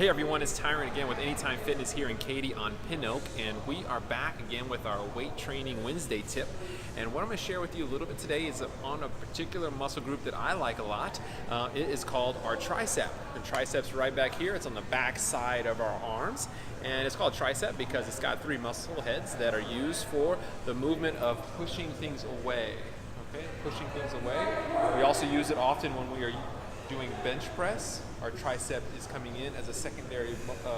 Hey everyone, it's Tiran again with Anytime Fitness here in Katy on Pin Oak, and we are back again with our weight training Wednesday tip. And what I'm going to share with you a little bit today is on a particular muscle group that I like a lot. It is called our tricep. The tricep's right back here. It's on the back side of our arms, and it's called tricep because it's got three muscle heads that are used for the movement of pushing things away. Okay, pushing things away. We also use it often when we are doing bench press. Our tricep is coming in as a secondary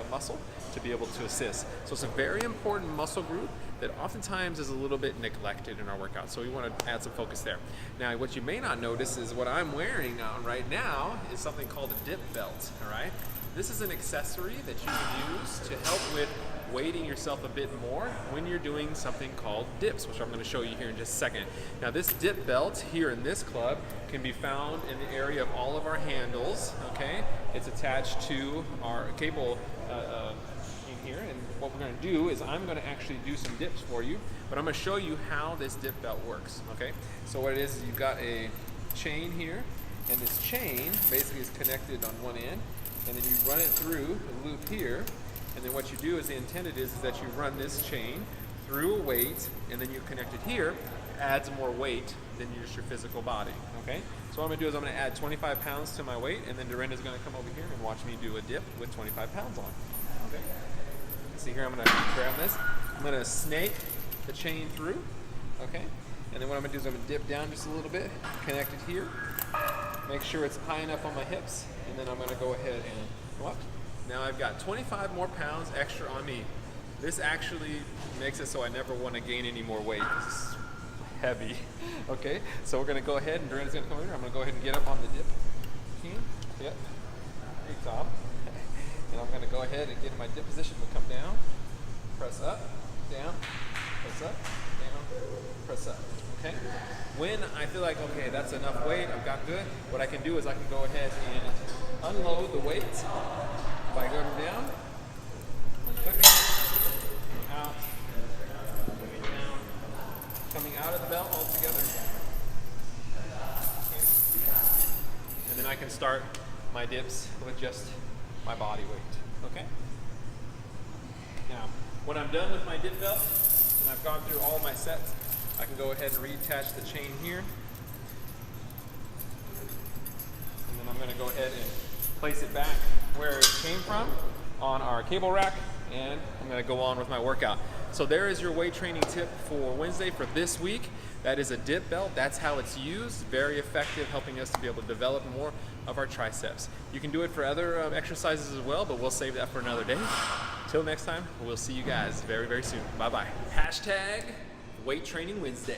muscle to be able to assist. So it's a very important muscle group that oftentimes is a little bit neglected in our workout. So we want to add some focus there. Now, what you may not notice is what I'm wearing on right now is something called a dip belt, all right? This is an accessory that you can use to help with weighting yourself a bit more when you're doing something called dips, which I'm going to show you here in just a second. Now, this dip belt here in this club can be found in the area of all of our handles, okay? It's attached to our cable in here, and what we're going to do is I'm going to actually do some dips for you, but I'm going to show you how this dip belt works, okay? So what it is you've got a chain here, and this chain basically is connected on one end, and then you run it through the loop here, and then what you do is the intended is that you run this chain through a weight, and then you connect it here. It adds more weight than just your physical body, okay? So what I'm gonna do is I'm gonna add 25 pounds to my weight, and then Dorinda's gonna come over here and watch me do a dip with 25 pounds on, okay? See here, I'm gonna grab this. I'm gonna snake the chain through, okay? And then what I'm gonna do is I'm gonna dip down just a little bit, connect it here, make sure it's high enough on my hips, and then I'm gonna go ahead and go up. Now I've got 25 more pounds extra on me. This actually makes it so I never want to gain any more weight. This is heavy. Okay, so we're going to go ahead, and Dorinda's going to come over here. I'm going to go ahead and get up on the dip. Yep. Very top. And I'm going to go ahead and get in my dip position. We'll come down, press up, down, press up, down, press up. Okay? When I feel like, okay, that's enough weight, I've got good, what I can do is I can go ahead and unload the weights by going down, out, down, coming out of the belt altogether. And then I can start my dips with just my body weight, okay? Now, when I'm done with my dip belt, and I've gone through all my sets, I can go ahead and reattach the chain here. And then I'm gonna go ahead and place it back where it came from on our cable rack, and I'm going to go on with my workout. So there is your weight training tip for Wednesday for this week. That is a dip belt. That's how it's used. Very effective, helping us to be able to develop more of our triceps. You can do it for other exercises as well, but we'll save that for another day. Till next time, we'll see you guys very, very soon. Bye-bye. Hashtag Weight Training Wednesday.